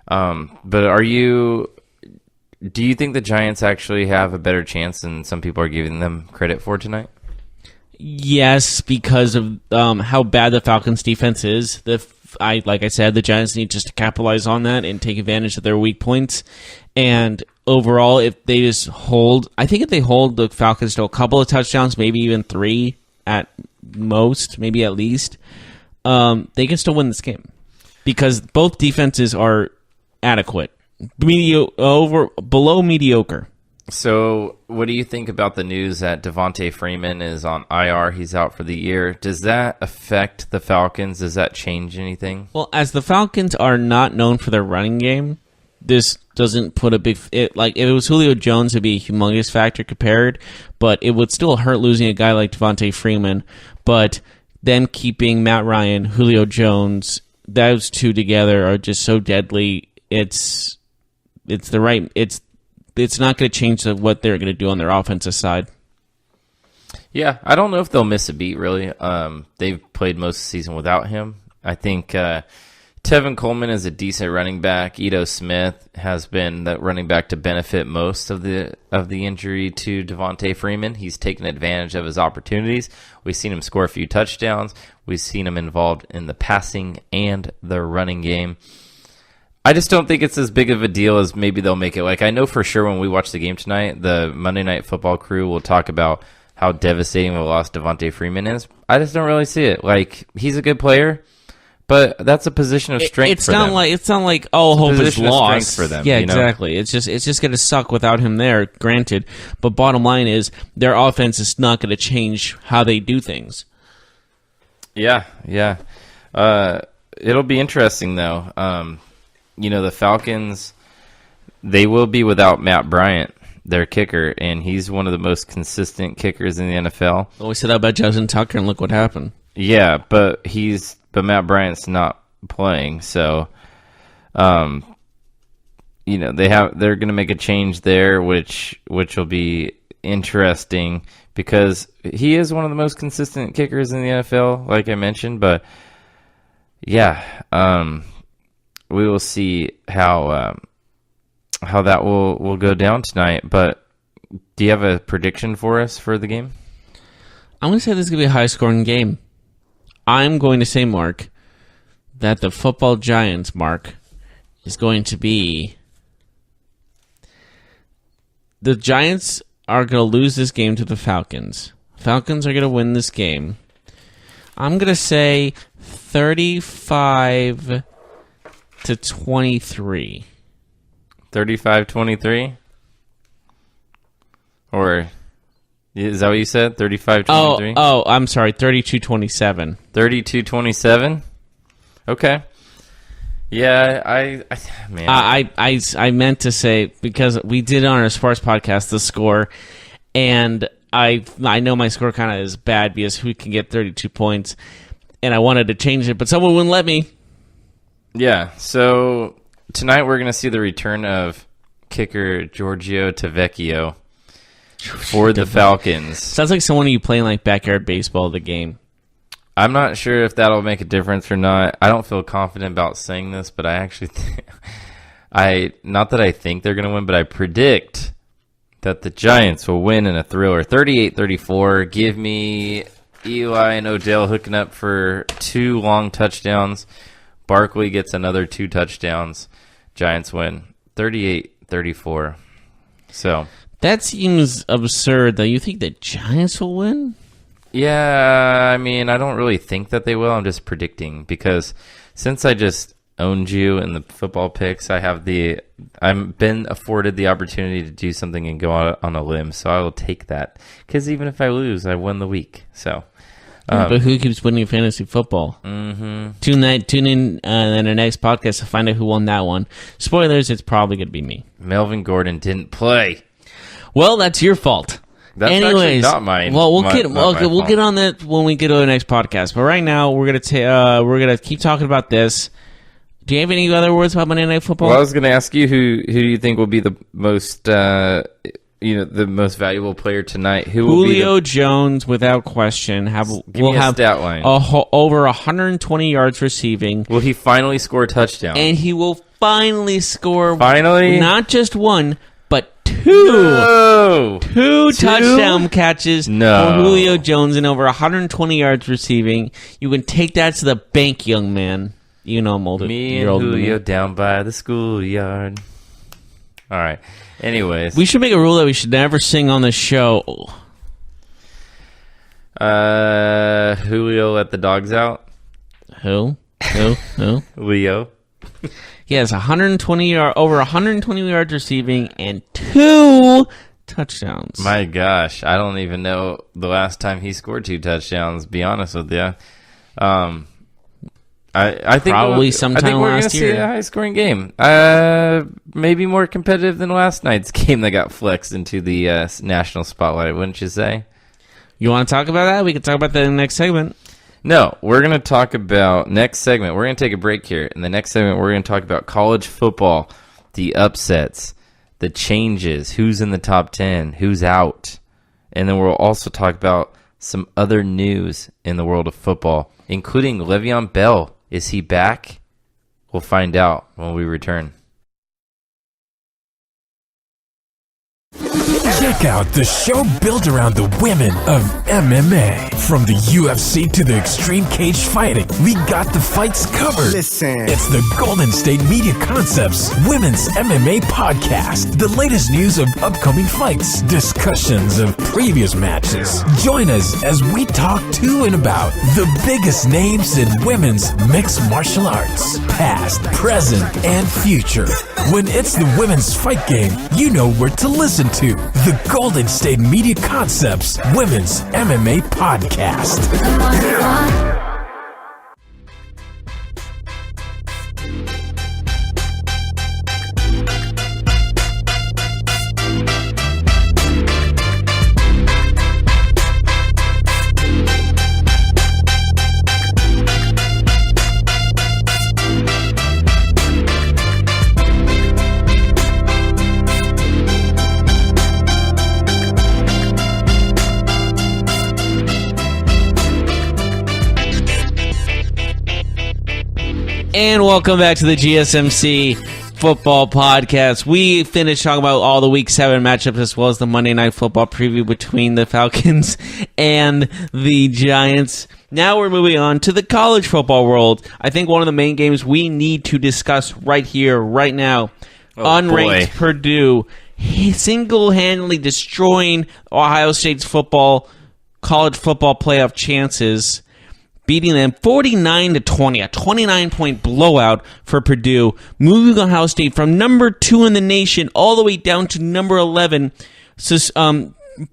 But do you think the Giants actually have a better chance than some people are giving them credit for tonight? Yes, because of how bad the Falcons' defense is. Like I said, the Giants need just to capitalize on that and take advantage of their weak points. And overall, if they just hold, I think if they hold the Falcons to a couple of touchdowns, maybe even 3 at most, maybe at least, they can still win this game because both defenses are adequate, below mediocre. So, what do you think about the news that Devontae Freeman is on IR? He's out for the year. Does that affect the Falcons? Does that change anything? Well, as the Falcons are not known for their running game, this doesn't put a big... if it was Julio Jones, it'd be a humongous factor compared, but it would still hurt losing a guy like Devontae Freeman. But them keeping Matt Ryan, Julio Jones, those two together are just so deadly. It's not going to change what they're going to do on their offensive side. Yeah, I don't know if they'll miss a beat, really. They've played most of the season without him. I think Tevin Coleman is a decent running back. Ito Smith has been the running back to benefit most of the injury to Devontae Freeman. He's taken advantage of his opportunities. We've seen him score a few touchdowns. We've seen him involved in the passing and the running game. I just don't think it's as big of a deal as maybe they'll make it. Like, I know for sure when we watch the game tonight, the Monday Night Football crew will talk about how devastating the loss Devontae Freeman is. I just don't really see it. Like, he's a good player, but that's a position of strength for them. It's not like all hope is lost for them. Yeah, exactly. It's just going to suck without him there, granted. But bottom line is their offense is not going to change how they do things. Yeah. It'll be interesting, though. The Falcons, they will be without Matt Bryant, their kicker, and he's one of the most consistent kickers in the NFL. Well, we said that about Justin Tucker, and look what happened. Yeah, but Matt Bryant's not playing, so they're going to make a change there, which will be interesting because he is one of the most consistent kickers in the NFL, like I mentioned. But yeah, we will see how that will go down tonight. But do you have a prediction for us for the game? I'm going to say this is going to be a high-scoring game. I'm going to say, Mark, that the football Giants, Mark, is going to be... The Giants are going to lose this game to the Falcons. Falcons are going to win this game. I'm going to say 35-23. 35-23? Or... Is that what you said? 35-23? Oh, I'm sorry. 32-27. 32-27? Okay. Yeah, I meant to say, because we did on our sports podcast the score, and I know my score kind of is bad because who can get 32 points, and I wanted to change it, but someone wouldn't let me. Yeah, so tonight we're going to see the return of kicker Giorgio Tavecchio for the Falcons. Sounds like someone you playing like backyard baseball the game. I'm not sure if that'll make a difference or not. I don't feel confident about saying this, but I actually not that I think they're going to win, but I predict that the Giants will win in a thriller. 38-34. Give me Eli and Odell hooking up for 2 long touchdowns. Barkley gets another 2 touchdowns. Giants win 38-34. So that seems absurd, though. You think the Giants will win? Yeah, I mean, I don't really think that they will. I'm just predicting because since I just owned you in the football picks, I've been afforded the opportunity to do something and go out on a limb, so I will take that. Because even if I lose, I won the week. So, but who keeps winning fantasy football? Mm-hmm. Tune in in the next podcast to find out who won that one. Spoilers: it's probably going to be me. Melvin Gordon didn't play. Well, that's your fault. That's actually not mine. Well, we'll get on that when we get to the next podcast. But right now, we're gonna keep talking about this. Do you have any other words about Monday Night Football? Well, I was gonna ask you who do you think will be the most the most valuable player tonight? Julio Jones, without question. Will have stat line. Over 120 yards receiving. Will he finally score a touchdown? And he will finally score. Finally, not just one. Two touchdown catches for Julio Jones and over 120 yards receiving. You can take that to the bank, young man. You know I'm older. Me and Julio down by the schoolyard. All right. Anyways. We should make a rule that we should never sing on the show. Julio let the dogs out. Who? Leo. He has over 120 yards receiving and 2 touchdowns. My gosh, I don't even know the last time he scored 2 touchdowns. Be honest with you, I think probably sometime last year. See a high-scoring game. Maybe more competitive than last night's game that got flexed into the national spotlight. Wouldn't you say? You want to talk about that? We can talk about that in the next segment. No, we're going to talk about next segment. We're going to take a break here. In the next segment, we're going to talk about college football, the upsets, the changes, who's in the top 10, who's out. And then we'll also talk about some other news in the world of football, including Le'Veon Bell. Is he back? We'll find out when we return. Check out the show built around the women of MMA. From the UFC to the extreme cage fighting, we got the fights covered. Listen. It's the Golden State Media Concepts Women's MMA Podcast. The latest news of upcoming fights, discussions of previous matches. Join us as we talk to and about the biggest names in women's mixed martial arts, past, present, and future. When it's the women's fight game, you know where to listen to. The Golden State Media Concepts Women's MMA Podcast. And welcome back to the GSMC Football Podcast. We finished talking about all the Week 7 matchups as well as the Monday Night Football preview between the Falcons and the Giants. Now we're moving on to the college football world. I think one of the main games we need to discuss right here, right now, unranked Purdue single-handedly destroying Ohio State's college football playoff chances, beating them 49-20, a 29-point blowout for Purdue, moving Ohio State from number 2 in the nation all the way down to number 11,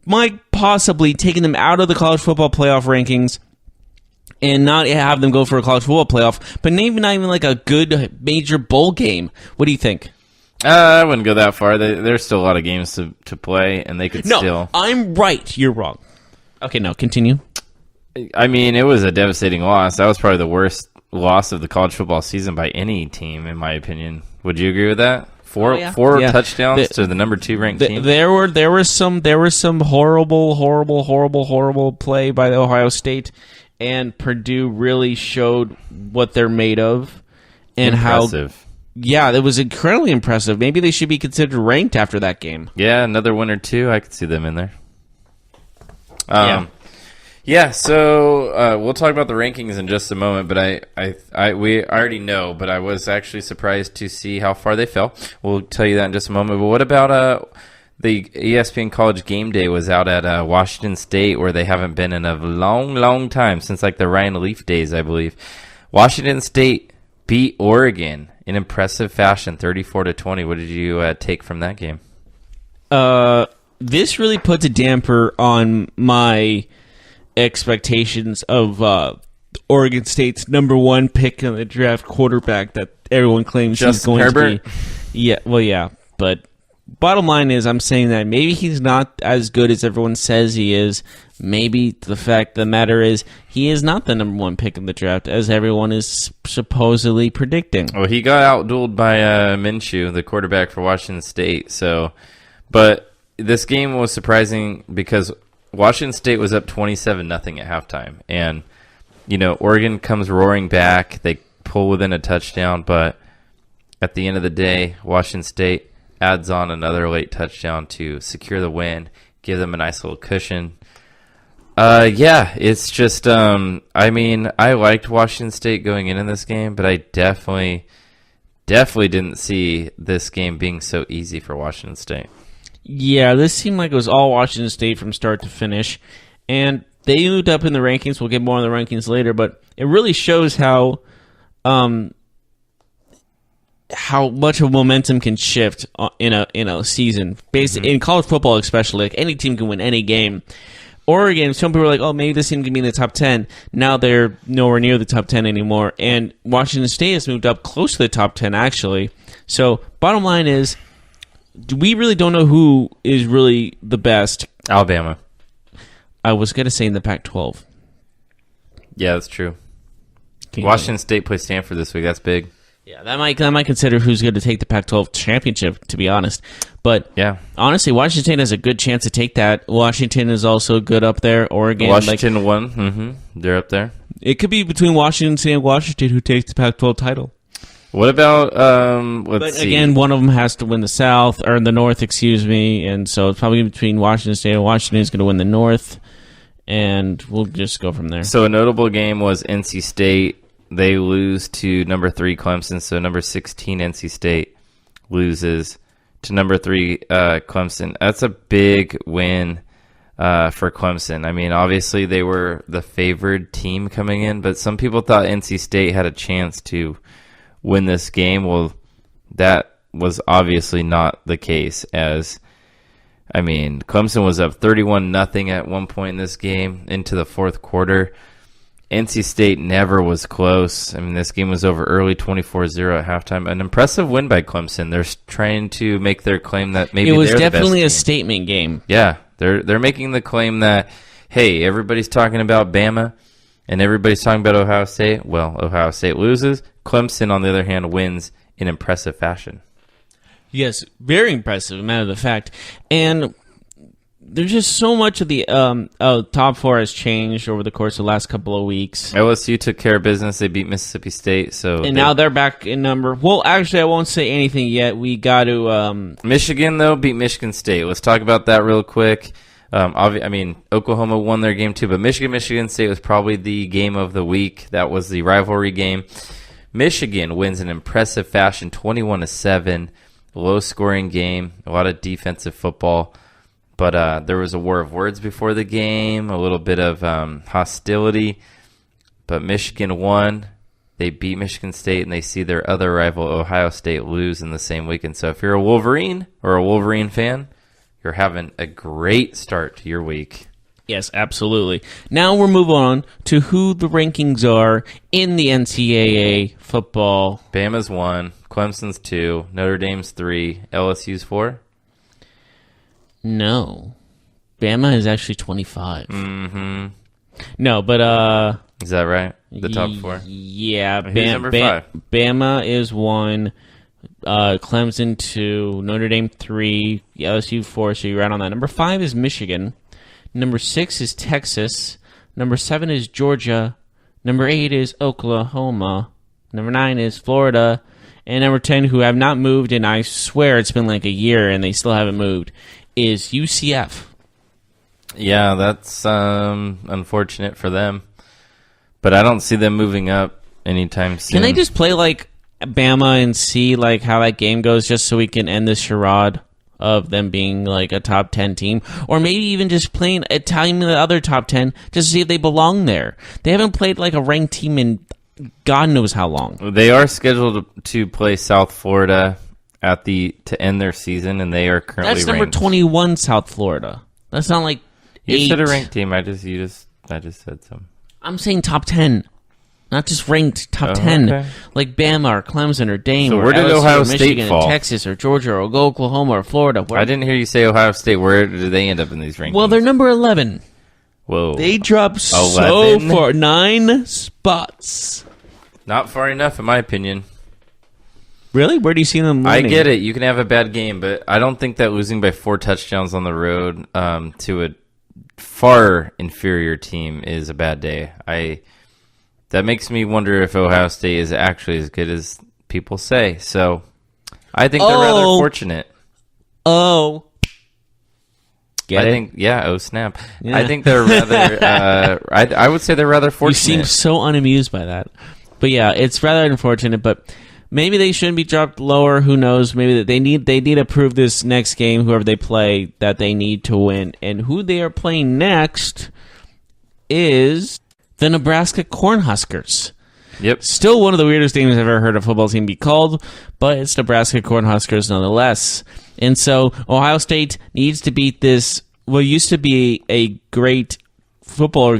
might possibly taking them out of the college football playoff rankings and not have them go for a college football playoff, but maybe not even like a good major bowl game. What do you think? I wouldn't go that far. There's still a lot of games to play, and they could still... No, I'm right. You're wrong. Okay, no, continue. I mean, it was a devastating loss. That was probably the worst loss of the college football season by any team, in my opinion. Would you agree with that? Four touchdowns to the number 2 ranked team. There was some horrible play by Ohio State, and Purdue really showed what they're made of and impressive. Yeah, it was incredibly impressive. Maybe they should be considered ranked after that game. Yeah, another win or two. I could see them in there. So we'll talk about the rankings in just a moment, but we already know, but I was actually surprised to see how far they fell. We'll tell you that in just a moment. But what about the ESPN College Game Day was out at Washington State, where they haven't been in a long time, since like the Ryan Leaf days, I believe. Washington State beat Oregon in impressive fashion, 34-20. What did you take from that game? This really puts a damper on my expectations of Oregon State's number 1 pick in the draft quarterback that everyone claims he's going Herbert? to be. Yeah, but bottom line is I'm saying that maybe he's not as good as everyone says he is. Maybe the fact of the matter is he is not the number 1 pick in the draft as everyone is supposedly predicting. Well, he got outdueled by Minshew, the quarterback for Washington State. But this game was surprising because Washington State was up 27-0 at halftime. And, Oregon comes roaring back. They pull within a touchdown. But at the end of the day, Washington State adds on another late touchdown to secure the win, give them a nice little cushion. It's just, I liked Washington State going into this game, but I definitely didn't see this game being so easy for Washington State. Yeah, this seemed like it was all Washington State from start to finish, and they moved up in the rankings. We'll get more on the rankings later, but it really shows how much of momentum can shift in a season. In college football, especially, like any team can win any game. Oregon, some people are like, oh, maybe this team can be in the top 10. Now they're nowhere near the top 10 anymore, and Washington State has moved up close to the top 10 actually. So, bottom line is, we really don't know who is really the best. Alabama. I was going to say in the Pac-12. Yeah, that's true. Washington State plays Stanford this week. That's big. Yeah, that might consider who's going to take the Pac-12 championship, to be honest. But yeah, honestly, Washington State has a good chance to take that. Washington is also good up there. Oregon. Washington won. They're up there. It could be between Washington State and Washington who takes the Pac-12 title. What about let's see. Again, one of them has to win the South or the North, excuse me, and so it's probably between Washington State and Washington is going to win the North, and we'll just go from there. So a notable game was NC State. They lose to number 3 Clemson. So number 16 NC State loses to number 3 Clemson. That's a big win for Clemson. I mean, obviously they were the favored team coming in, but some people thought NC State had a chance to win this game. Well, that was obviously not the case, as I mean, Clemson was up 31-0 at one point in this game into the fourth quarter. NC State never was close. I mean, this game was over early, 24-0 at halftime. An impressive win by Clemson. They're trying to make their claim that maybe it was they're definitely the a best team. statement game. Yeah, they're making the claim that, hey, everybody's talking about Bama and everybody's talking about Ohio State. Well, Ohio State loses. Clemson, on the other hand, wins in impressive fashion. Yes, very impressive, matter of fact. And there's just so much of the top 4 has changed over the course of the last couple of weeks. LSU took care of business. They beat Mississippi State. And now they're back in number. Well, actually, I won't say anything yet. We got to... Michigan, though, beat Michigan State. Let's talk about that real quick. I mean, Oklahoma won their game too, but Michigan State was probably the game of the week. That was the rivalry game. Michigan wins in impressive fashion, 21-7. Low-scoring game, a lot of defensive football. But there was a war of words before the game, a little bit of hostility. But Michigan won. They beat Michigan State, and they see their other rival, Ohio State, lose in the same weekend. So if you're a Wolverine or a Wolverine fan, you're having a great start to your week. Yes, absolutely. Now we're moving on to who the rankings are in the NCAA football. Bama's 1, Clemson's 2, Notre Dame's 3, LSU's 4. No. Bama is actually 25. Mm-hmm. No, but... Is that right? The top 4? Yeah. Who's number 5? Bama is 1, Clemson 2, Notre Dame 3, LSU 4, so you're right on that. Number 5 is Michigan. Number 6 is Texas. Number 7 is Georgia. Number 8 is Oklahoma. Number 9 is Florida. And number 10, who have not moved, and I swear it's been like a year and they still haven't moved, is UCF. Yeah, that's unfortunate for them. But I don't see them moving up anytime soon. Can they just play like Bama and see like how that game goes just so we can end this charade of them being like a top 10 team? Or maybe even just playing the other top 10 just to see if they belong there. They haven't played like a ranked team in God knows how long. They are scheduled to play South Florida to end their season, and they are currently That's number ranked. 21, South Florida. That's not like You 8. said a ranked team. I just said some. I'm saying top 10. Not just ranked top 10. Okay. Like Bama or Clemson or Dame So or where did LSU Ohio or State Michigan fall? or Texas or Georgia or Oklahoma or Florida. I didn't hear you say Ohio State. Where did they end up in these rankings? Well, they're number 11. Whoa. They dropped 11? so far. 9 spots. Not far enough, in my opinion. Really? Where do you see them winning? I get it. You can have a bad game, but I don't think that losing by 4 touchdowns on the road to a far inferior team is a bad day. That makes me wonder if Ohio State is actually as good as people say. So I think they're rather fortunate. Oh. Get it? Oh snap. Yeah. I think they're rather, I would say they're rather You fortunate. seem so unamused by that. But yeah, it's rather unfortunate, but maybe they shouldn't be dropped lower. Who knows? Maybe they need to prove this next game, whoever they play, that they need to win. And who they are playing next is the Nebraska Cornhuskers. Yep. Still one of the weirdest names I've ever heard a football team be called, but it's Nebraska Cornhuskers nonetheless. And so Ohio State needs to beat this, what used to be a great football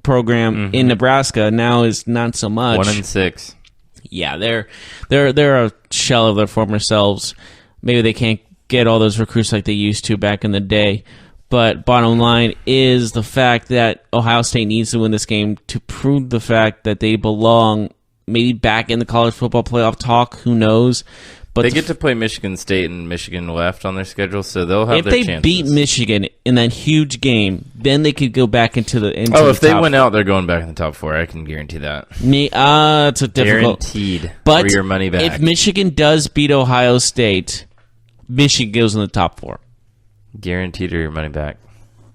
program in Nebraska, now is not so much. 1-6. Yeah, they're a shell of their former selves. Maybe they can't get all those recruits like they used to back in the day. But bottom line is the fact that Ohio State needs to win this game to prove the fact that they belong maybe back in the college football playoff talk. Who knows? But they get to play Michigan State and Michigan left on their schedule, so they'll have their chances. If they beat Michigan in that huge game, then they could go back into the if they win out, they're going back in the top 4. I can guarantee that. It's a difficult. Guaranteed. But for your money back. If Michigan does beat Ohio State, Michigan goes in the top 4. Guaranteed or your money back.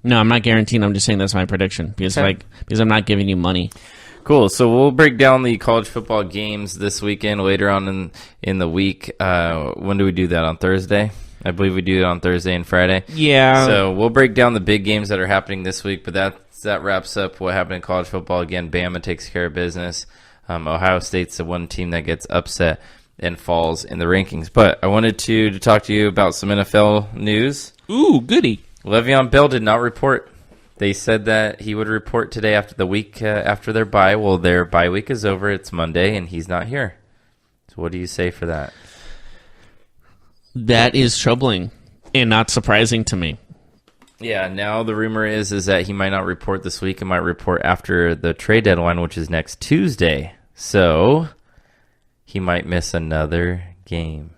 No, I'm not guaranteeing. I'm just saying that's my prediction because I'm not giving you money. Cool. So we'll break down the college football games this weekend later on in the week. When do we do that? On Thursday? I believe we do it on Thursday and Friday. Yeah. So we'll break down the big games that are happening this week, but that wraps up what happened in college football. Again, Bama takes care of business. Ohio State's the one team that gets upset and falls in the rankings. But I wanted to talk to you about some NFL news. Ooh, goody. Le'Veon Bell did not report. They said that he would report today after the week after their bye. Well, their bye week is over. It's Monday, and he's not here. So what do you say for that? That is troubling and not surprising to me. Yeah, now the rumor is that he might not report this week. He might report after the trade deadline, which is next Tuesday. So he might miss another game.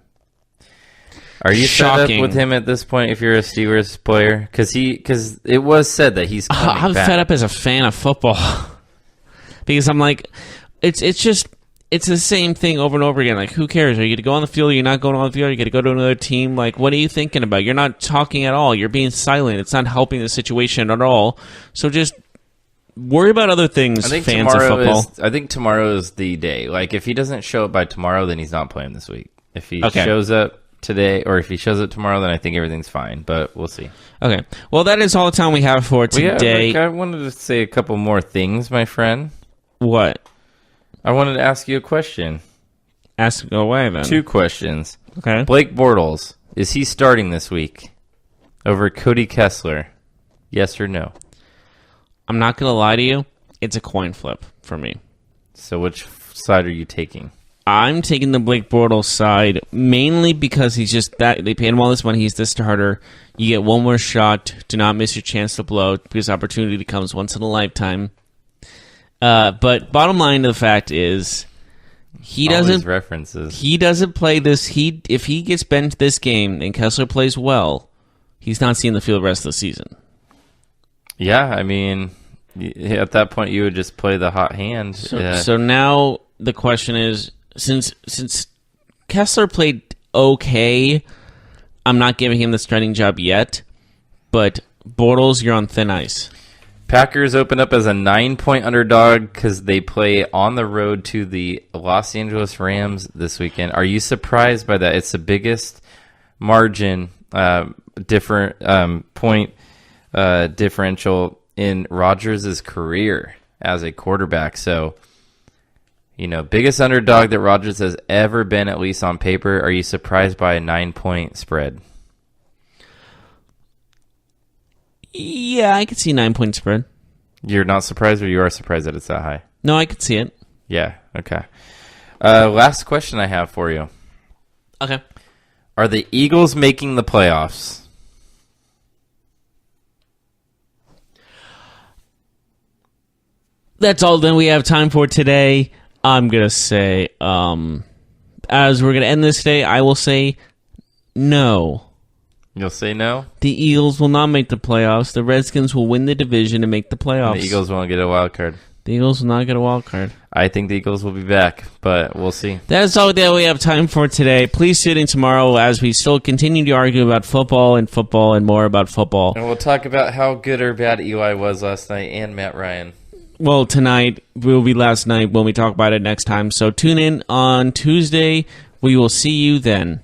Are you fed up with him at this point if you're a Steelers player? Because it was said that he's coming I'm back. fed up as a fan of football. Because I'm like, it's the same thing over and over again. Like, who cares? Are you going to go on the field? Are you not going on the field? Are you going to go to another team? Like, what are you thinking about? You're not talking at all. You're being silent. It's not helping the situation at all. So just worry about other things, fans of football. I think tomorrow is the day. Like, if he doesn't show up by tomorrow, then he's not playing this week. If he shows up today, or if he shows up tomorrow, then I think everything's fine, but we'll see. Okay. Well, that is all the time we have for today. I wanted to say a couple more things, my friend. What? I wanted to ask you a question. Ask away, then. 2 questions. Okay. Blake Bortles, is he starting this week over Cody Kessler? Yes or no? I'm not going to lie to you. It's a coin flip for me. So which side are you taking? I'm taking the Blake Bortles side mainly because he's just that. They paid him all this money. He's the starter. You get one more shot. Do not miss your chance to blow because opportunity comes once in a lifetime. But bottom line of the fact is, he doesn't play this. If he gets benched this game and Kessler plays well, he's not seeing the field the rest of the season. Yeah, I mean, at that point you would just play the hot hand. So now the question is, since Kessler played okay, I'm not giving him the starting job yet. But Bortles, you're on thin ice. Packers open up as a 9-point underdog because they play on the road to the Los Angeles Rams this weekend. Are you surprised by that? It's the biggest margin point differential in Rodgers' career as a quarterback. So, biggest underdog that Rodgers has ever been, at least on paper. Are you surprised by a 9-point spread? Yeah, I could see 9-point spread. You're not surprised, or you are surprised that it's that high? No, I could see it. Yeah, okay. Last question I have for you. Okay. Are the Eagles making the playoffs? That's all then we have time for today. I'm going to say, as we're going to end this day, I will say no. You'll say no? The Eagles will not make the playoffs. The Redskins will win the division and make the playoffs. And the Eagles won't get a wild card. The Eagles will not get a wild card. I think the Eagles will be back, but we'll see. That is all that we have time for today. Please tune in tomorrow as we still continue to argue about football and more about football. And we'll talk about how good or bad Eli was last night and Matt Ryan. Well, tonight will be last night when we talk about it next time. So tune in on Tuesday. We will see you then.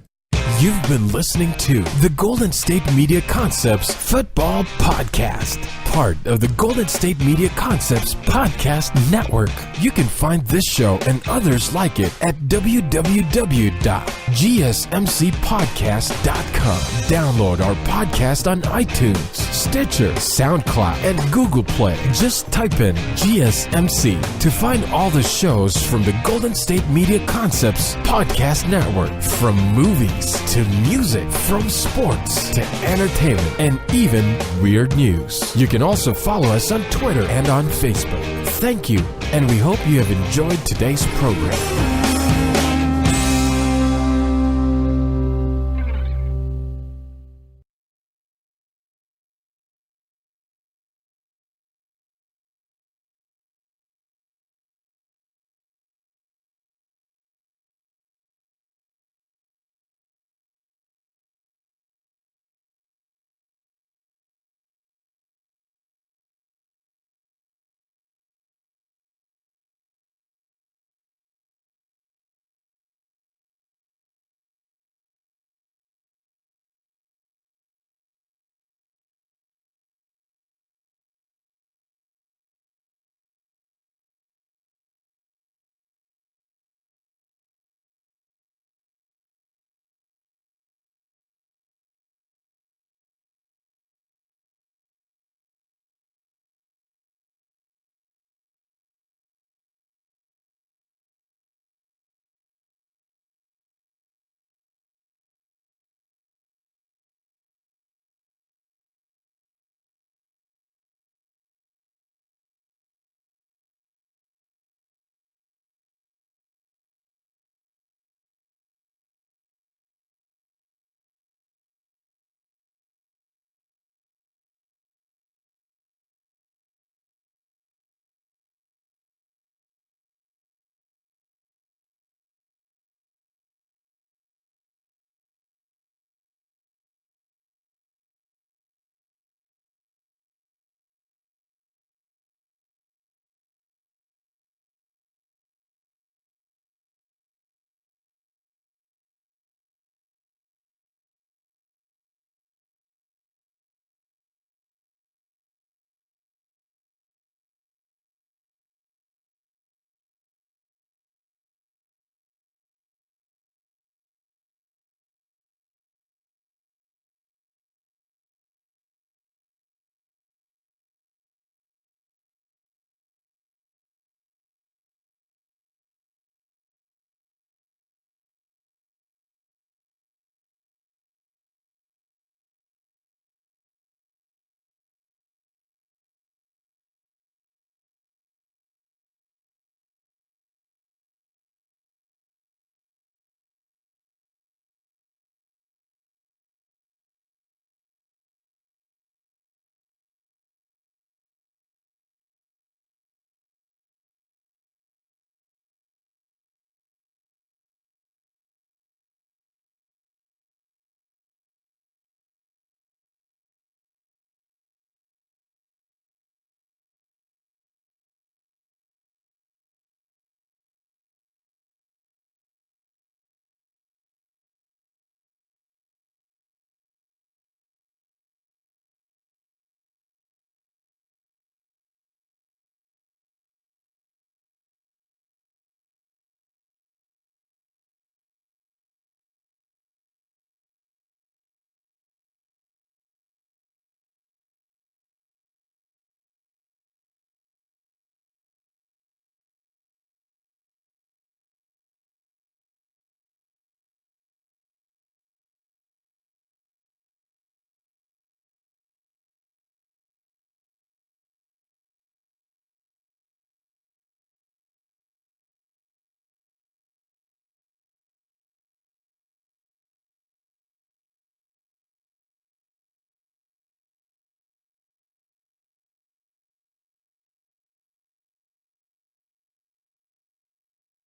You've been listening to the Golden State Media Concepts Football Podcast, part of the Golden State Media Concepts Podcast Network. You can find this show and others like it at www.gsmcpodcast.com. Download our podcast on iTunes, Stitcher, SoundCloud, and Google Play. Just type in GSMC to find all the shows from the Golden State Media Concepts Podcast Network, from movies to music, from sports to entertainment, and even weird news. You can also follow us on Twitter and on Facebook. Thank you, and we hope you have enjoyed today's program.